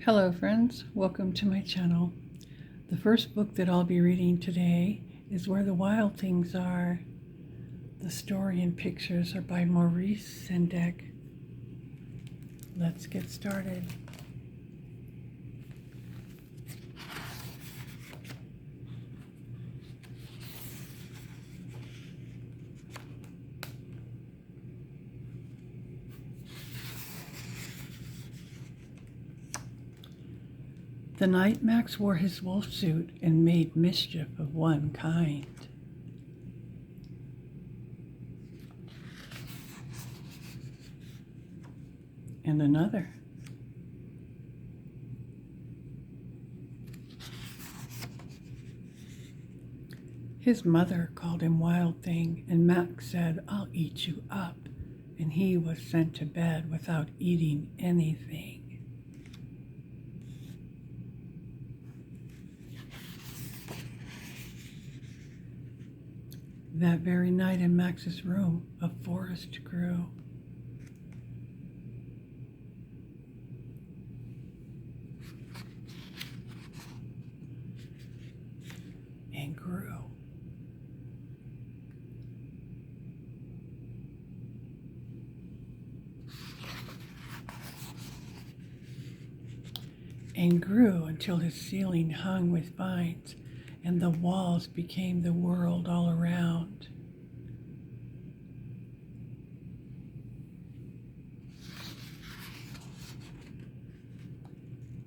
Hello friends, welcome to my channel. The first book that I'll be reading today is Where the Wild Things Are. The story and pictures are by Maurice Sendak. Let's get started. The night Max wore his wolf suit and made mischief of one kind. And another. His mother called him Wild Thing, and Max said, "I'll eat you up." And he was sent to bed without eating anything. That very night in Max's room, a forest grew. And grew. And grew until his ceiling hung with vines, and the walls became the world all around.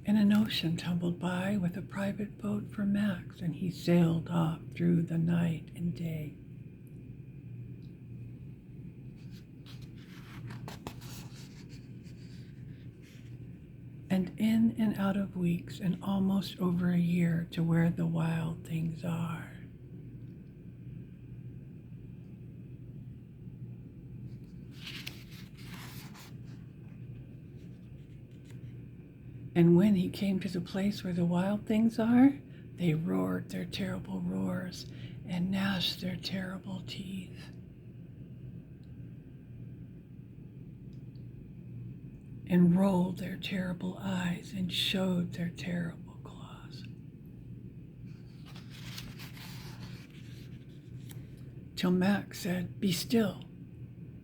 And an ocean tumbled by with a private boat for Max, and he sailed off through the night and day. And in and out of weeks, and almost over a year, to where the wild things are. And when he came to the place where the wild things are, they roared their terrible roars and gnashed their terrible teeth. And rolled their terrible eyes and showed their terrible claws. Till Max said, "Be still,"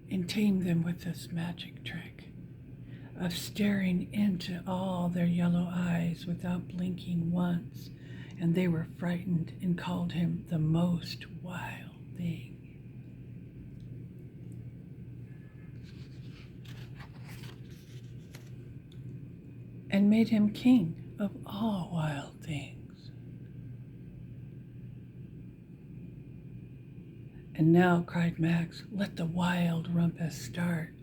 and tamed them with this magic trick of staring into all their yellow eyes without blinking once, and they were frightened and called him the most wild thing. And made him king of all wild things. And now, cried Max, let the wild rumpus start.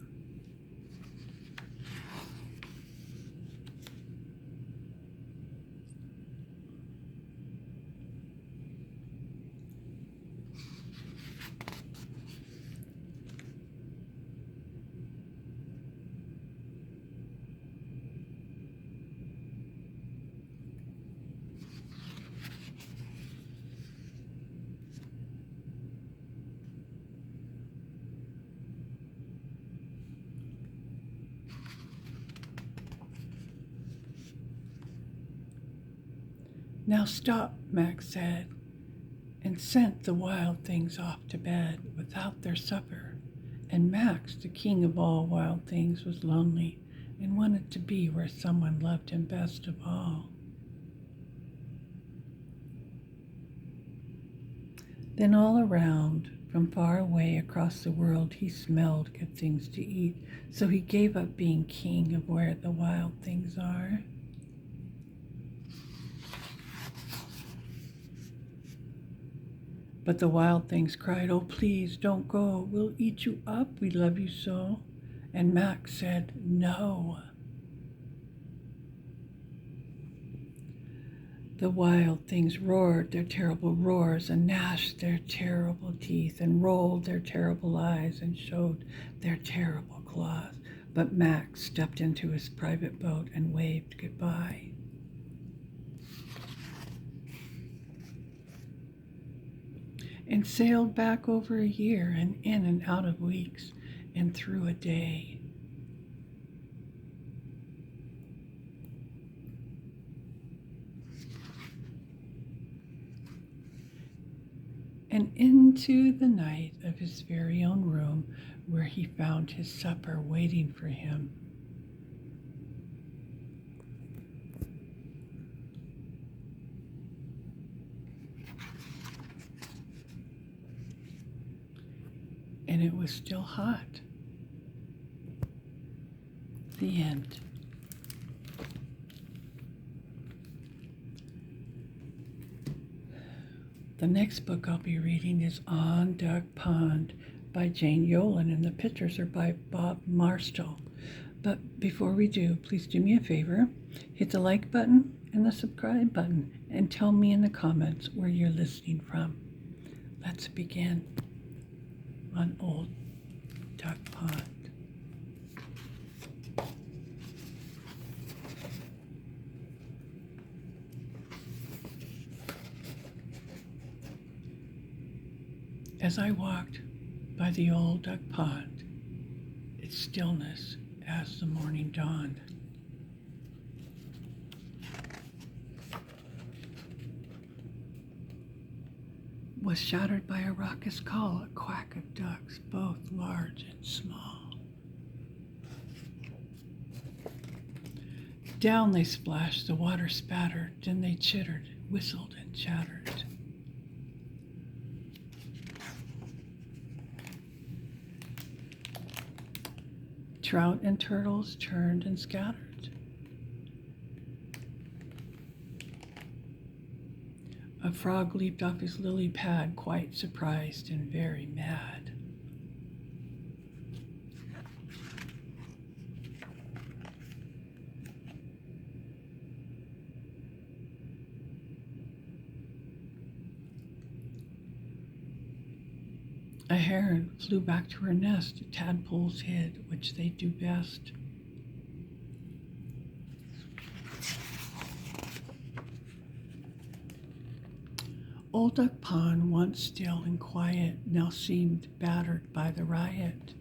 Now stop, Max said, and sent the wild things off to bed without their supper. And Max, the king of all wild things, was lonely and wanted to be where someone loved him best of all. Then all around, from far away across the world, he smelled good things to eat, so he gave up being king of where the wild things are. But the wild things cried, "Oh, please don't go. We'll eat you up. We love you so." And Max said, "No." The wild things roared their terrible roars and gnashed their terrible teeth and rolled their terrible eyes and showed their terrible claws. But Max stepped into his private boat and waved goodbye. And sailed back over a year and in and out of weeks and through a day. and into the night of his very own room, where he found his supper waiting for him. And it was still hot. The end. The next book I'll be reading is On Duck Pond by Jane Yolen, and the pictures are by Bob Marshall. But before we do, please do me a favor, hit the like button and the subscribe button, and tell me in the comments where you're listening from. Let's begin on Old Duck Pond. As I walked by the old duck pond, its stillness as the morning dawned, was shattered by a raucous call, a quack of ducks, both large and small. Down they splashed, the water spattered, then they chittered, whistled, and chattered. Trout and turtles turned and scattered. A frog leaped off his lily pad, quite surprised and very mad. A heron flew back to her nest, tadpoles hid, which they do best. Old Duck Pond, once still and quiet, now seemed battered by the riot.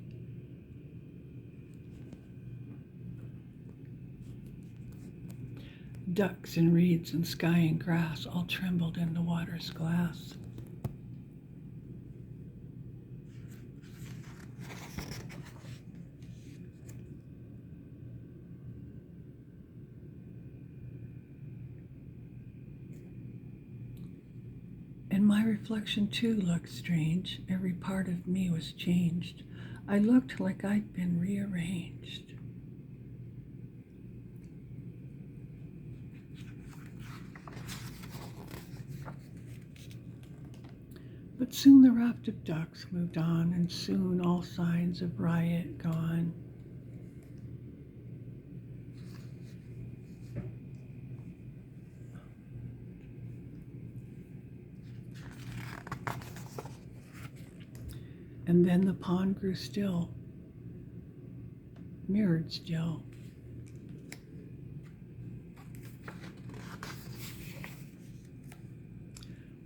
Ducks and reeds and sky and grass all trembled in the water's glass. And my reflection too looked strange. Every part of me was changed. I looked like I'd been rearranged. But soon the raft of ducks moved on, and soon all signs of riot gone. And then the pond grew still, mirrored still.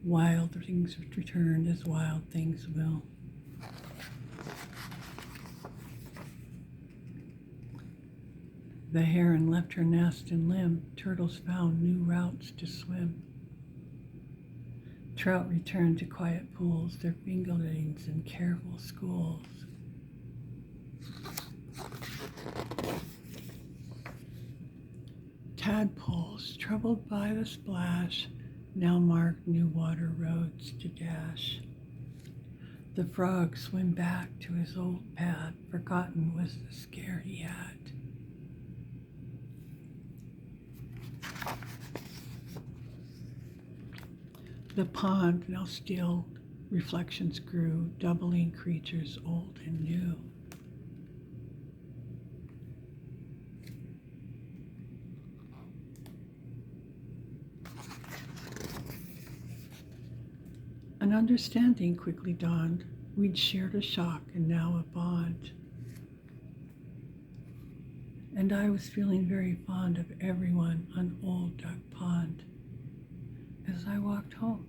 Wild things returned as wild things will. The heron left her nest and limb. Turtles found new routes to swim. Trout returned to quiet pools, their fingerlings in careful schools. Tadpoles, troubled by the splash, now marked new water roads to dash. The frog swam back to his old pad, forgotten was the scare he had. The pond now stilled, reflections grew, doubling creatures old and new. An understanding quickly dawned. We'd shared a shock and now a bond. And I was feeling very fond of everyone on Old Duck Pond as I walked home.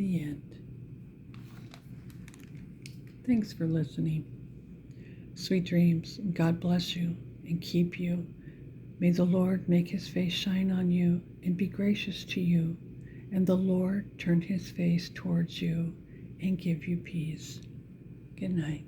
The end. Thanks for listening. Sweet dreams. God bless you and keep you. May the Lord make his face shine on you and be gracious to you, and the Lord turn his face towards you and give you peace. Good night.